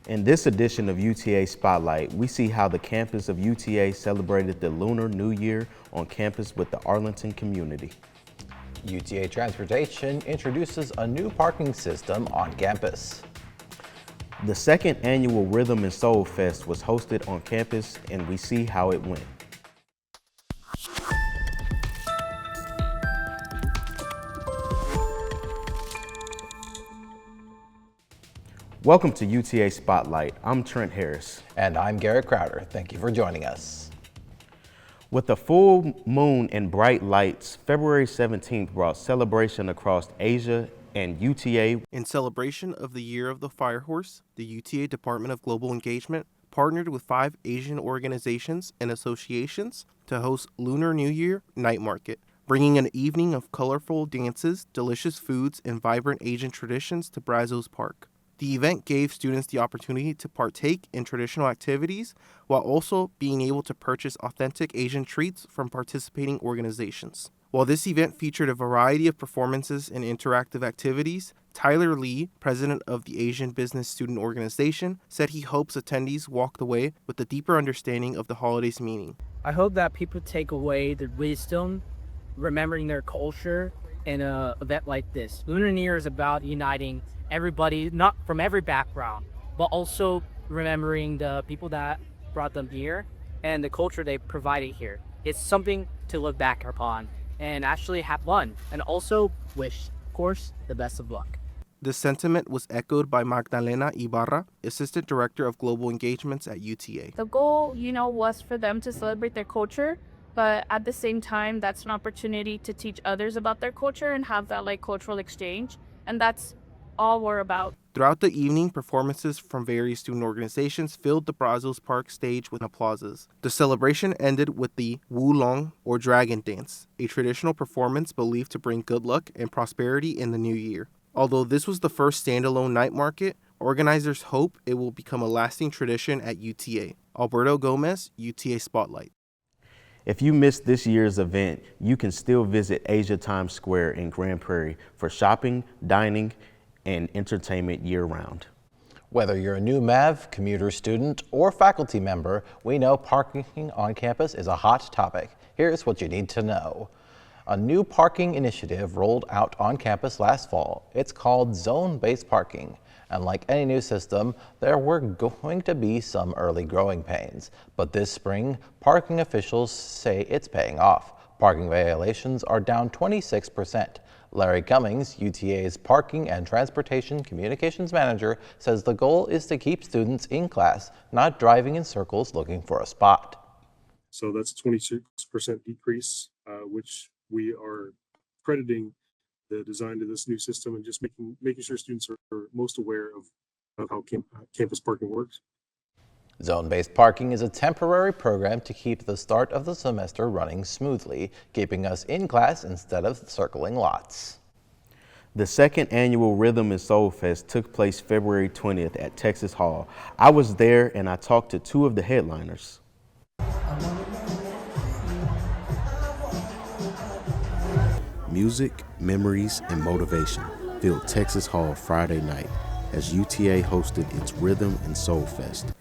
In this edition of UTA Spotlight, we see how the campus of UTA celebrated the Lunar New Year on campus with the Arlington community. UTA Transportation introduces a new parking system on campus. The second annual Rhythm and Soul Fest was hosted on campus, and we see how it went. Welcome to UTA Spotlight. I'm Trent Harris. And I'm Garrett Crowder. Thank you for joining us. With a full moon and bright lights, February 17th brought celebration across Asia and UTA. In celebration of the Year of the Firehorse, the UTA Department of Global Engagement partnered with 5 Asian organizations and associations to host Lunar New Year Night Market, bringing an evening of colorful dances, delicious foods, and vibrant Asian traditions to Brazos Park. The event gave students the opportunity to partake in traditional activities while also being able to purchase authentic Asian treats from participating organizations. While this event featured a variety of performances and interactive activities, Tyler Lee, president of the Asian Business Student Organization, said he hopes attendees walked away with a deeper understanding of the holiday's meaning. I hope that people take away the wisdom, remembering their culture in an event like this. Lunar New Year is about uniting everybody, not from every background, but also remembering the people that brought them here and the culture they provided here. It's something to look back upon and actually have fun, and also wish, of course, the best of luck. This sentiment was echoed by Magdalena Ibarra, Assistant Director of Global Engagements at UTA. The goal, was for them to celebrate their culture, but at the same time, that's an opportunity to teach others about their culture and have that cultural exchange, and that's all we're about. Throughout the evening, performances from various student organizations filled the Brazos Park stage with applauses. The celebration ended with the Wulong, or Dragon Dance, a traditional performance believed to bring good luck and prosperity in the new year. Although this was the first standalone night market, organizers hope it will become a lasting tradition at UTA. Alberto Gomez, UTA Spotlight. If you missed this year's event, you can still visit Asia Times Square in Grand Prairie for shopping, dining, and entertainment year-round. Whether you're a new MAV, commuter student, or faculty member, we know parking on campus is a hot topic. Here's what you need to know. A new parking initiative rolled out on campus last fall. It's called zone-based parking. And like any new system, there were going to be some early growing pains. But this spring, parking officials say it's paying off. Parking violations are down 26%. Larry Cummings, UTA's Parking and Transportation Communications Manager, says the goal is to keep students in class, not driving in circles looking for a spot. So that's a 26% decrease, which we are crediting the design to this new system and just making sure students are most aware of how campus parking works. Zone-based parking is a temporary program to keep the start of the semester running smoothly, keeping us in class instead of circling lots. The second annual Rhythm and Soul Fest took place February 20th at Texas Hall. I was there and I talked to 2 of the headliners. Music, memories, and motivation filled Texas Hall Friday night as UTA hosted its Rhythm and Soul Fest.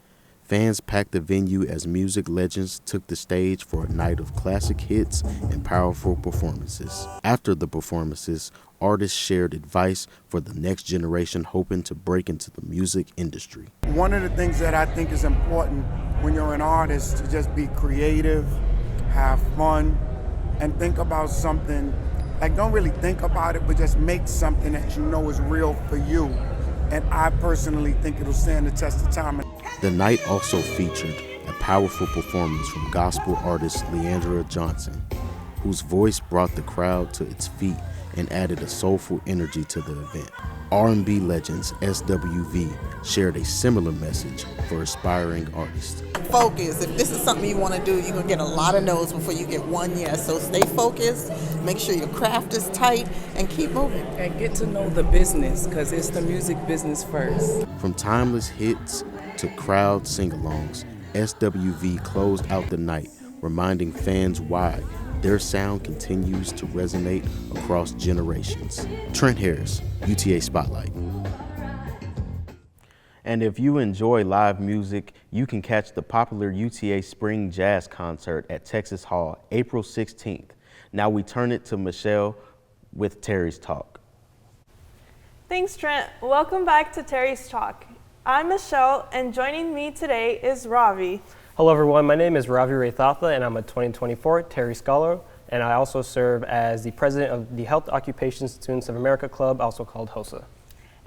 Fans packed the venue as music legends took the stage for a night of classic hits and powerful performances. After the performances, artists shared advice for the next generation hoping to break into the music industry. One of the things that I think is important when you're an artist to just be creative, have fun, and think about something, don't really think about it, but just make something that you know is real for you. And I personally think it'll stand the test of time. The night also featured a powerful performance from gospel artist Leandra Johnson, whose voice brought the crowd to its feet and added a soulful energy to the event. R&B legends SWV shared a similar message for aspiring artists. Focus. If this is something you want to do, you're going to get a lot of no's before you get one yes. So stay focused, make sure your craft is tight, and keep moving. And get to know the business, because it's the music business first. From timeless hits to crowd sing-alongs, SWV closed out the night, reminding fans why their sound continues to resonate across generations. Trent Harris, UTA Spotlight. And if you enjoy live music, you can catch the popular UTA Spring Jazz Concert at Texas Hall, April 16th. Now we turn it to Michelle with Terry's Talk. Thanks, Trent. Welcome back to Terry's Talk. I'm Michelle, and joining me today is Ravi. Hello everyone, my name is Ravi Raithatha and I'm a 2024 Terry Scholar, and I also serve as the president of the Health Occupation Students of America Club, also called HOSA.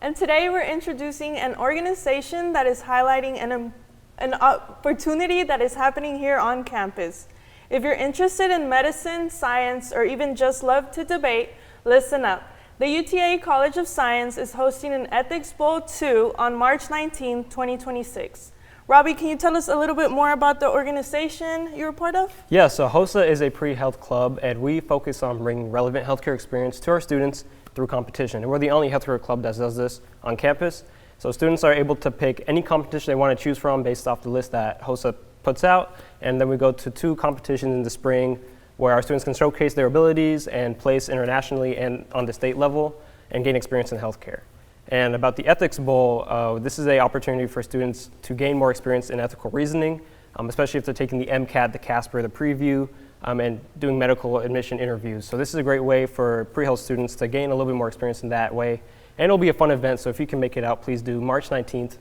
And today we're introducing an organization that is highlighting an opportunity that is happening here on campus. If you're interested in medicine, science, or even just love to debate, listen up. The UTA College of Science is hosting an Ethics Bowl 2 on March 19, 2026. Robbie, can you tell us a little bit more about the organization you're a part of? Yeah, so HOSA is a pre-health club, and we focus on bringing relevant healthcare experience to our students through competition. And we're the only healthcare club that does this on campus. So students are able to pick any competition they want to choose from based off the list that HOSA puts out. And then we go to 2 competitions in the spring where our students can showcase their abilities and place internationally and on the state level and gain experience in healthcare. And about the Ethics Bowl, this is an opportunity for students to gain more experience in ethical reasoning, especially if they're taking the MCAT, the CASPER, the preview, and doing medical admission interviews. So this is a great way for pre-health students to gain a little bit more experience in that way. And it'll be a fun event, so if you can make it out, please do. March 19th,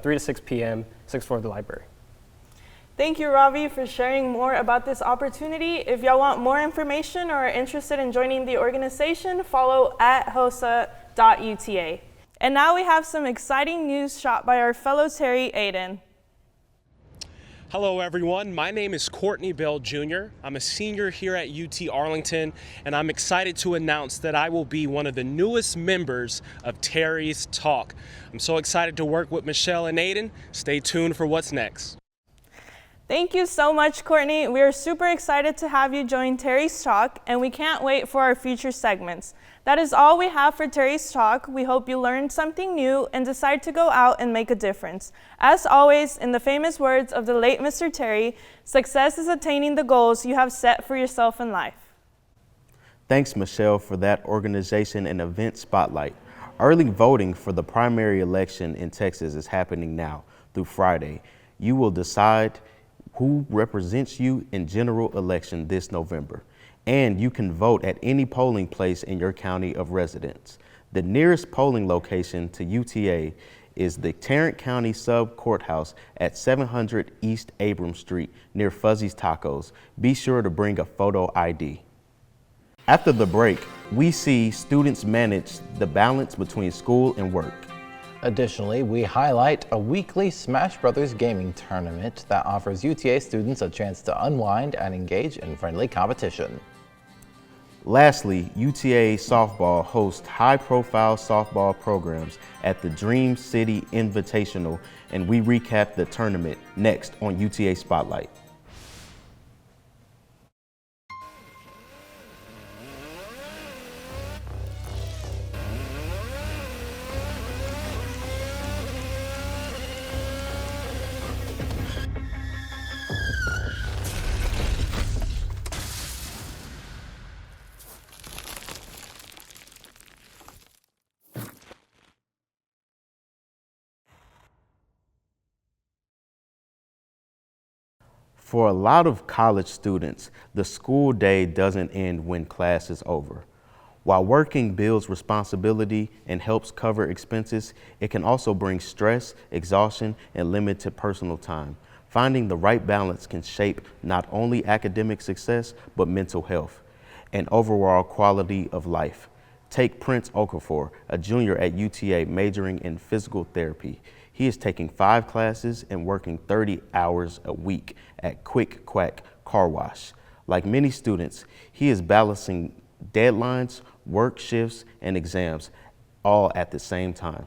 3 to 6 p.m., 6th floor of the library. Thank you, Ravi, for sharing more about this opportunity. If y'all want more information or are interested in joining the organization, follow at hosa.uta. And now we have some exciting news shot by our fellow Terry, Aiden. Hello everyone, my name is Courtney Bell Jr. I'm a senior here at UT Arlington, and I'm excited to announce that I will be one of the newest members of Terry's Talk. I'm so excited to work with Michelle and Aiden. Stay tuned for what's next. Thank you so much, Courtney. We are super excited to have you join Terry's Talk, and we can't wait for our future segments. That is all we have for Terry's Talk. We hope you learned something new and decide to go out and make a difference. As always, in the famous words of the late Mr. Terry, success is attaining the goals you have set for yourself in life. Thanks, Michelle, for that organization and event spotlight. Early voting for the primary election in Texas is happening now through Friday. You will decide who represents you in general election this November. And you can vote at any polling place in your county of residence. The nearest polling location to UTA is the Tarrant County Sub Courthouse at 700 East Abrams Street near Fuzzy's Tacos. Be sure to bring a photo ID. After the break, we see students manage the balance between school and work. Additionally, we highlight a weekly Smash Brothers gaming tournament that offers UTA students a chance to unwind and engage in friendly competition. Lastly, UTA Softball hosts high-profile softball programs at the Dream City Invitational, and we recap the tournament next on UTA Spotlight. For a lot of college students, the school day doesn't end when class is over. While working builds responsibility and helps cover expenses, it can also bring stress, exhaustion, and limited personal time. Finding the right balance can shape not only academic success, but mental health and overall quality of life. Take Prince Okafor, a junior at UTA majoring in physical therapy. He is taking 5 classes and working 30 hours a week at Quick Quack Car Wash. Like many students, he is balancing deadlines, work shifts, and exams all at the same time.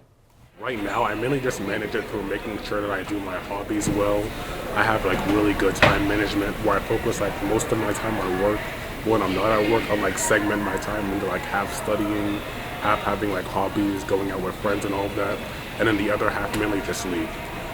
Right now, I mainly just manage it through making sure that I do my hobbies well. I have like really good time management where I focus like most of my time on work. When I'm not at work, I'll like segment my time into like half studying, half having like hobbies, going out with friends and all of that. And then the other half mainly just sleep.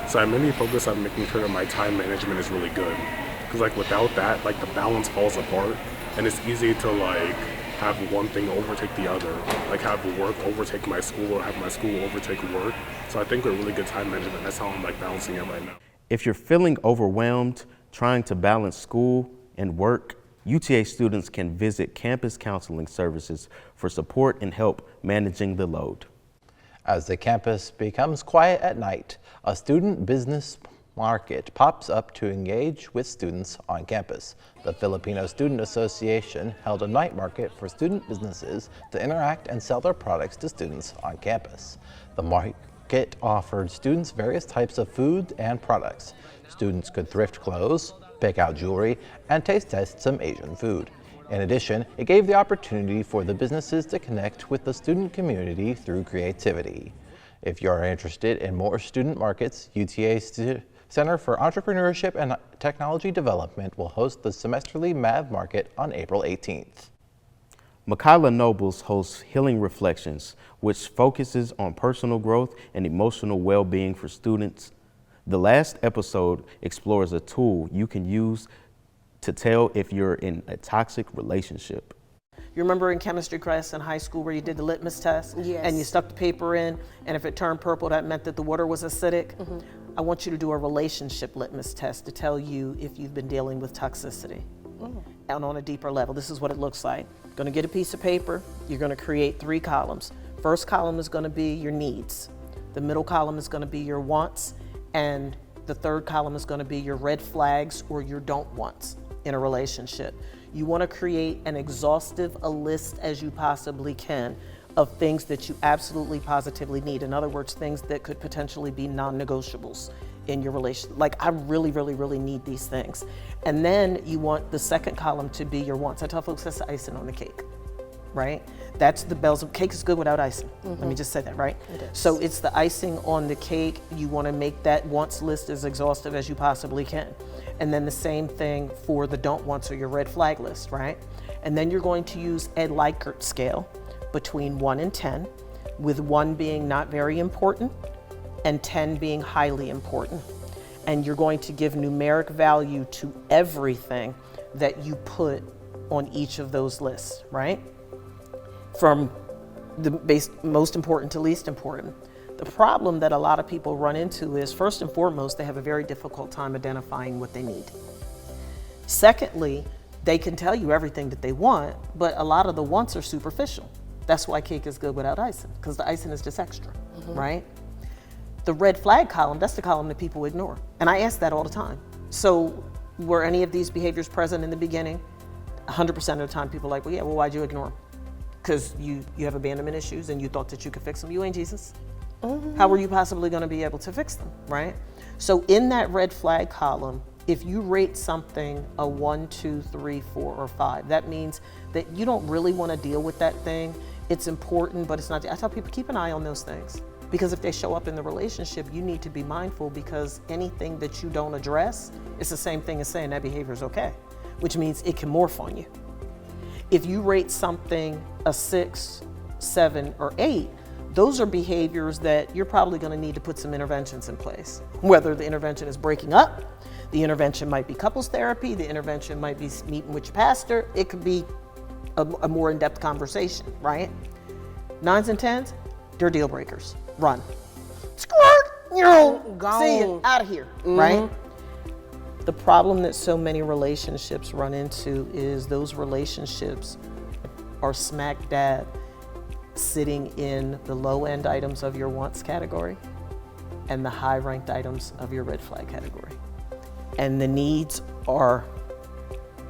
So I mainly focus on making sure that my time management is really good. Because like without that, like the balance falls apart and it's easy to like have one thing overtake the other, like have work overtake my school or have my school overtake work. So I think with really good time management, that's how I'm like balancing it right now. If you're feeling overwhelmed trying to balance school and work, UTA students can visit campus counseling services for support and help managing the load. As the campus becomes quiet at night, a student business market pops up to engage with students on campus. The Filipino Student Association held a night market for student businesses to interact and sell their products to students on campus. The market offered students various types of food and products. Students could thrift clothes, pick out jewelry, and taste test some Asian food. In addition, it gave the opportunity for the businesses to connect with the student community through creativity. If you are interested in more student markets, UTA Center for Entrepreneurship and Technology Development will host the semesterly MAV Market on April 18th. Michaela Nobles hosts Healing Reflections, which focuses on personal growth and emotional well-being for students. The last episode explores a tool you can use to tell if you're in a toxic relationship. You remember in chemistry class in high school where you did the litmus test? Yes. And you stuck the paper in, and if it turned purple, that meant that the water was acidic? Mm-hmm. I want you to do a relationship litmus test to tell you if you've been dealing with toxicity. And on a deeper level, this is what it looks like. You're gonna get a piece of paper, you're gonna create 3 columns. First column is gonna be your needs. The middle column is gonna be your wants, and the third column is gonna be your red flags or your don't wants in a relationship. You wanna create an exhaustive a list as you possibly can of things that you absolutely positively need. In other words, things that could potentially be non-negotiables in your relationship. Like, I really, really, really need these things. And then you want the second column to be your wants. I tell folks that's the icing on the cake, right? That's the bells of cake is good without icing. Let me just say that, right? So it's the icing on the cake. You want to make that wants list as exhaustive as you possibly can. And then the same thing for the don't wants or your red flag list, right? And then you're going to use a Likert scale between 1 and 10, with 1 being not very important and 10 being highly important. And you're going to give numeric value to everything that you put on each of those lists, right? From the most important to least important. The problem that a lot of people run into is, first and foremost, they have a very difficult time identifying what they need. Secondly, they can tell you everything that they want, but a lot of the wants are superficial. That's why cake is good without icing, because the icing is just extra, right? The red flag column, that's the column that people ignore. And I ask that all the time. So were any of these behaviors present in the beginning? 100% of the time people are like, well, yeah, well, why'd you ignore them? Because you have abandonment issues and you thought that you could fix them. You ain't Jesus. How were you possibly gonna be able to fix them, right? So in that red flag column, if you rate something a 1, 2, 3, 4, or 5, that means that you don't really wanna deal with that thing. It's important, but it's not. I tell people, keep an eye on those things. Because if they show up in the relationship, you need to be mindful, because anything that you don't address, it's the same thing as saying that behavior is okay, which means it can morph on you. If you rate something a 6, 7, or 8, those are behaviors that you're probably gonna need to put some interventions in place. Whether the intervention is breaking up, the intervention might be couples therapy, the intervention might be meeting with your pastor, it could be a more in-depth conversation, right? 9s and 10s, they're deal breakers. Run. Squirt, see you, out of here, right? The problem that so many relationships run into is those relationships are smack dab sitting in the low-end items of your wants category and the high-ranked items of your red flag category. And the needs are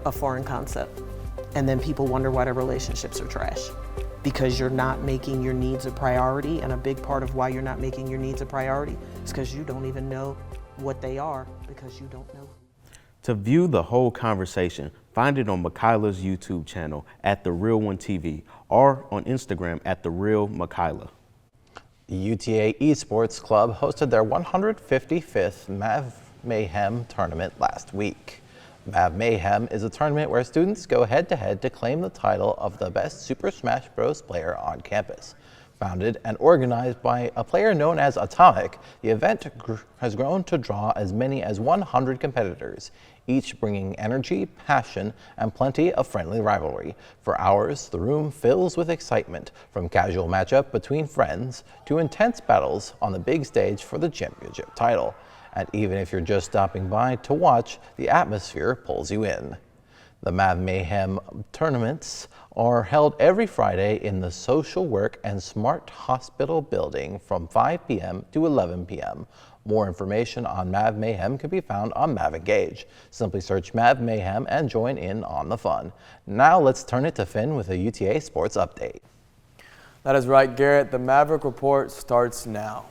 a foreign concept. And then people wonder why their relationships are trash, because you're not making your needs a priority. And a big part of why you're not making your needs a priority is because you don't even know what they are, because you don't know. To view the whole conversation, find it on Michaela's YouTube channel at The Real One TV or on Instagram at The Real Michaela. The UTA Esports Club hosted their 155th MAV Mayhem tournament last week. MAV Mayhem is a tournament where students go head-to-head to claim the title of the best Super Smash Bros. Player on campus. Founded and organized by a player known as Atomic, the event has grown to draw as many as 100 competitors, each bringing energy, passion, and plenty of friendly rivalry. For hours, the room fills with excitement, from casual matchup between friends to intense battles on the big stage for the championship title. And even if you're just stopping by to watch, the atmosphere pulls you in. The Mav Mayhem tournaments are held every Friday in the Social Work and Smart Hospital building from 5 p.m. to 11 p.m. More information on Mav Mayhem can be found on Mav Engage. Simply search Mav Mayhem and join in on the fun. Now let's turn it to Finn with a UTA Sports Update. That is right, Garrett. The Maverick Report starts now.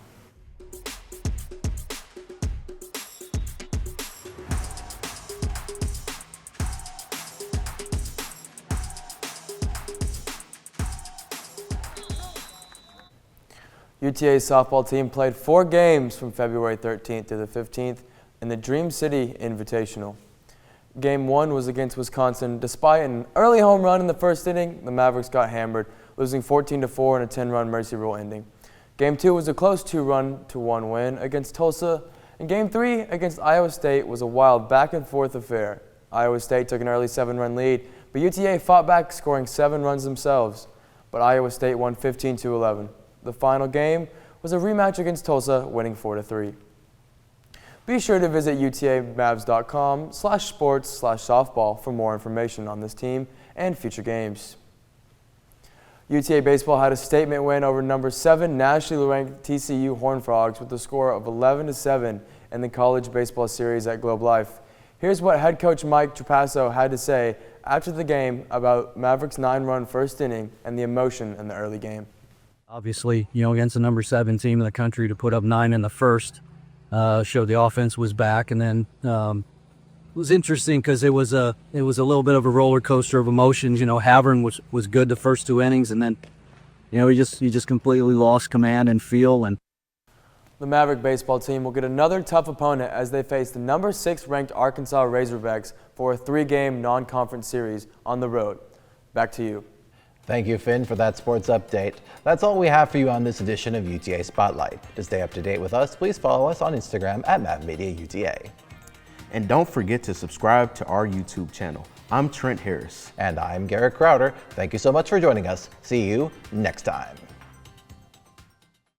UTA's softball team played 4 games from February 13th to the 15th in the Dream City Invitational. Game 1 was against Wisconsin. Despite an early home run in the first inning, the Mavericks got hammered, losing 14-4 in a 10-run Mercy Rule ending. Game 2 was a close 2-1 win against Tulsa, and Game 3 against Iowa State was a wild back-and-forth affair. Iowa State took an early 7-run lead, but UTA fought back, scoring 7 runs themselves. But Iowa State won 15-11. The final game was a rematch against Tulsa, winning 4-3. Be sure to visit utamavs.com/sports/softball for more information on this team and future games. UTA baseball had a statement win over number 7 nationally ranked TCU Horned Frogs with a score of 11-7 in the college baseball series at Globe Life. Here's what head coach Mike Trapasso had to say after the game about Mavericks' 9-run first inning and the emotion in the early game. Obviously, against the number 7 team in the country, to put up 9 in the first showed the offense was back. And then it was interesting because it was a little bit of a roller coaster of emotions. Havern was good the first 2 innings, and then he just completely lost command and feel. And the Maverick baseball team will get another tough opponent as they face the number 6 ranked Arkansas Razorbacks for a 3-game non-conference series on the road. Back to you. Thank you, Finn, for that sports update. That's all we have for you on this edition of UTA Spotlight. To stay up to date with us, please follow us on Instagram at MavMediaUTA. And don't forget to subscribe to our YouTube channel. I'm Trent Harris. And I'm Garrett Crowder. Thank you so much for joining us. See you next time.